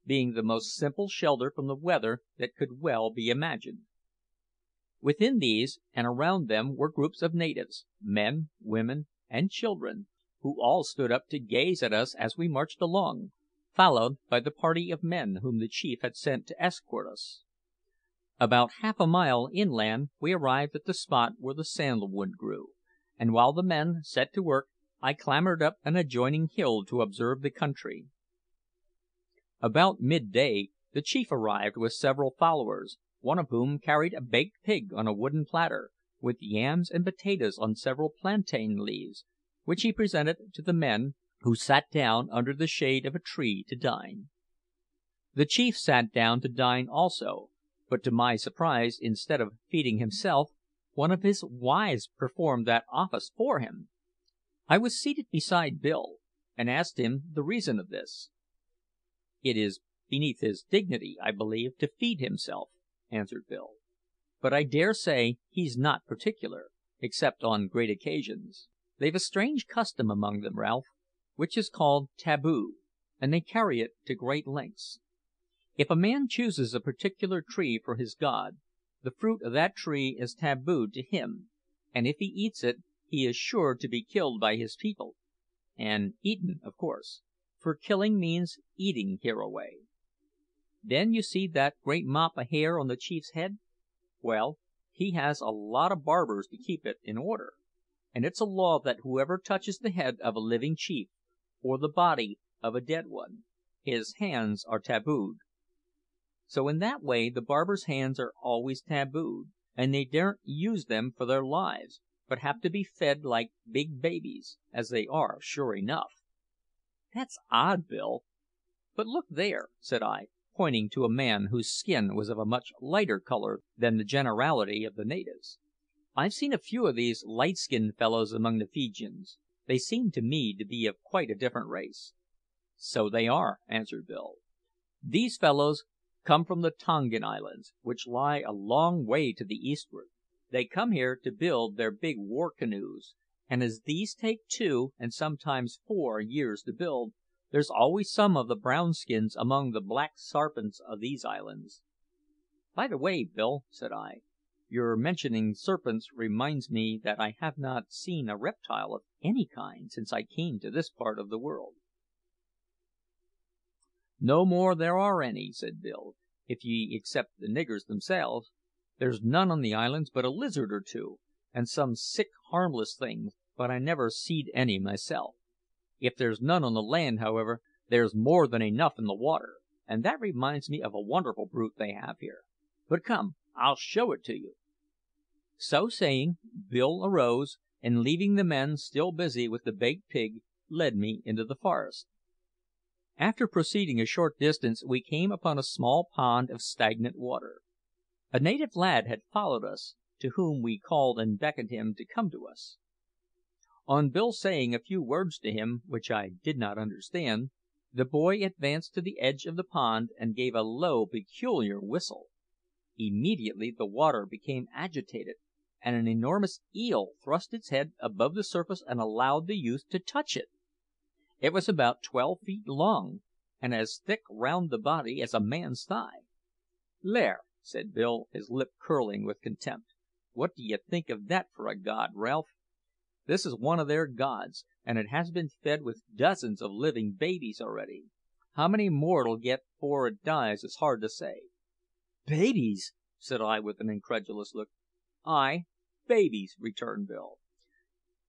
being the most simple shelter from the weather that could well be imagined. Within these and around them were groups of natives, men, women, and children, who all stood up to gaze at us as we marched along, followed by the party of men whom the chief had sent to escort us. About half a mile inland we arrived at the spot where the sandalwood grew, and while the men set to work I clambered up an adjoining hill to observe the country. About midday the chief arrived with several followers, one of whom carried a baked pig on a wooden platter, with yams and potatoes on several plantain leaves, which he presented to the men, who sat down under the shade of a tree to dine. The chief sat down to dine also, but to my surprise, instead of feeding himself, one of his wives performed that office for him. I was seated beside Bill, and asked him the reason of this. "It is beneath his dignity, I believe, to feed himself," answered Bill. "But I dare say he's not particular, except on great occasions. They've a strange custom among them, Ralph, which is called taboo, and they carry it to great lengths. If a man chooses a particular tree for his god, the fruit of that tree is tabooed to him, and if he eats it, he is sure to be killed by his people and eaten, of course, for killing means eating hereaway. Then you see that great mop o' hair on the chief's head? Well, he has a lot of barbers to keep it in order, and it's a law that whoever touches the head of a living chief, or the body of a dead one, his hands are tabooed. So in that way the barbers' hands are always tabooed, and they daren't use them for their lives, but have to be fed like big babies, as they are, sure enough." "That's odd, Bill. But look there," said I, pointing to a man whose skin was of a much lighter colour than the generality of the natives. "I've seen a few of these light-skinned fellows among the Feejeeans. They seem to me to be of quite a different race." "So they are," answered Bill. "These fellows come from the Tongan Islands, which lie a long way to the eastward. They come here to build their big war canoes, and as these take 2 and sometimes 4 years to build, there's always some of the brown skins among the black sarpents of these islands." "By the way, Bill," said I, "your mentioning serpents reminds me that I have not seen a reptile of any kind since I came to this part of the world." "No more there are any," said Bill, "if ye except the niggers themselves. There's none on the islands but a lizard or two, and some sick harmless things, but I never seed any myself. If there's none on the land, however, there's more than enough in the water, and that reminds me of a wonderful brute they have here. But come, I'll show it to you." So saying, Bill arose, and leaving the men still busy with the baked pig, led me into the forest. After proceeding a short distance, we came upon a small pond of stagnant water. A native lad had followed us, to whom we called and beckoned him to come to us. On Bill saying a few words to him, which I did not understand, the boy advanced to the edge of the pond and gave a low, peculiar whistle. Immediately the water became agitated, and an enormous eel thrust its head above the surface and allowed the youth to touch it. It was about 12 feet long, and as thick round the body as a man's thigh. "There!" said Bill, his lip curling with contempt. "What d'ye think of that for a god, Ralph? This is one of their gods, and it has been fed with dozens of living babies already. How many more it'll get afore it dies is hard to say." "Babies!" said I with an incredulous look. "Ay, babies," returned Bill.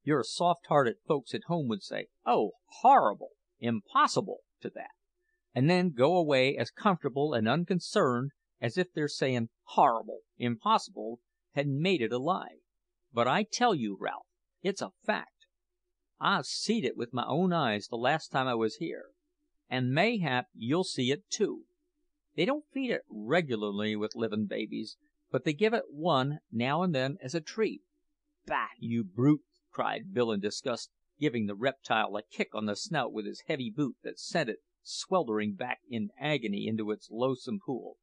"Your soft-hearted folks at home would say, `Oh, horrible! Impossible!' to that, and then go away as comfortable and unconcerned as if their sayin' `horrible,' `impossible,' had made it alive. But I tell you, Ralph, it's a fact. I've seed it with my own eyes the last time I was here, and mayhap you'll see it too. They don't feed it regularly with livin' babies, but they give it one now and then as a treat." "Bah, you brute!" cried Bill in disgust, giving the reptile a kick on the snout with his heavy boot that sent it sweltering back in agony into its loathsome pool.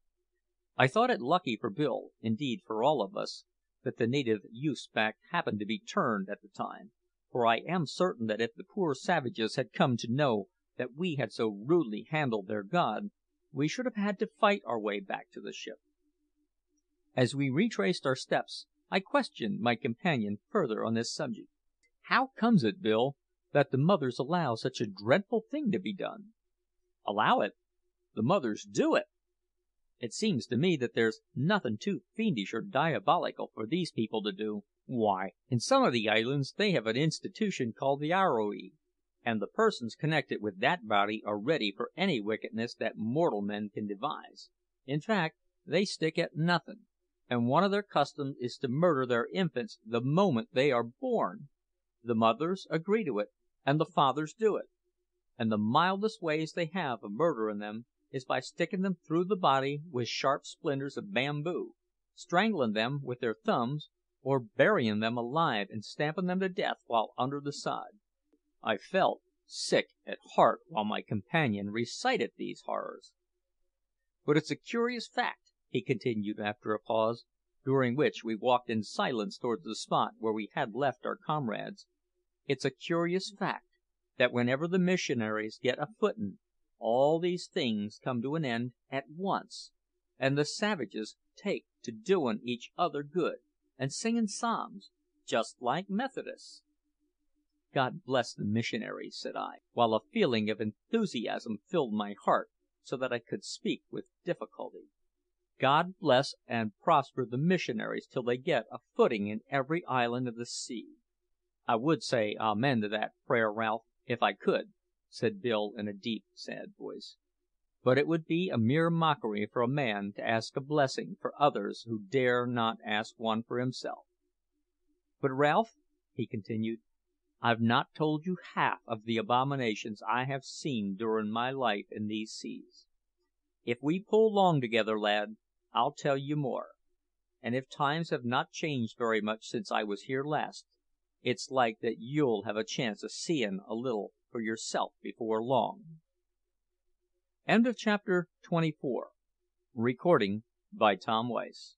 I thought it lucky for Bill, indeed for all of us, that the native youth's back happened to be turned at the time, for I am certain that if the poor savages had come to know that we had so rudely handled their god, we should have had to fight our way back to the ship. As we retraced our steps, I questioned my companion further on this subject. "How comes it, Bill, that the mothers allow such a dreadful thing to be done?" "Allow it? The mothers do it! It seems to me that there's nothin' too fiendish or diabolical for these people to do. Why, in some of the islands they have an institution called the Arrowee, and the persons connected with that body are ready for any wickedness that mortal men can devise. In fact, they stick at nothin', and one of their customs is to murder their infants the moment they are born. The mothers agree to it, and the fathers do it; and the mildest ways they have of murderin' them is by sticking them through the body with sharp splinters of bamboo, strangling them with their thumbs, or burying them alive and stamping them to death while under the sod." I felt sick at heart while my companion recited these horrors. "But it's a curious fact," he continued after a pause, during which we walked in silence towards the spot where we had left our comrades, "it's a curious fact that whenever the missionaries get a footin', all these things come to an end at once, and the savages take to doin' each other good, and singin' psalms, just like Methodists." "God bless the missionaries!" said I, while a feeling of enthusiasm filled my heart so that I could speak with difficulty. "God bless and prosper the missionaries till they get a footing in every island of the sea!" "I would say amen to that prayer, Ralph, if I could," said Bill in a deep, sad voice. "But it would be a mere mockery for a man to ask a blessing for others who dare not ask one for himself. But, Ralph," he continued, "I've not told you half of the abominations I have seen durin' my life in these seas. If we pull long together, lad, I'll tell you more; and if times have not changed very much since I was here last, it's like that you'll have a chance of seein' a little for yourself before long." Chapter 24. Recording by Tom Weiss.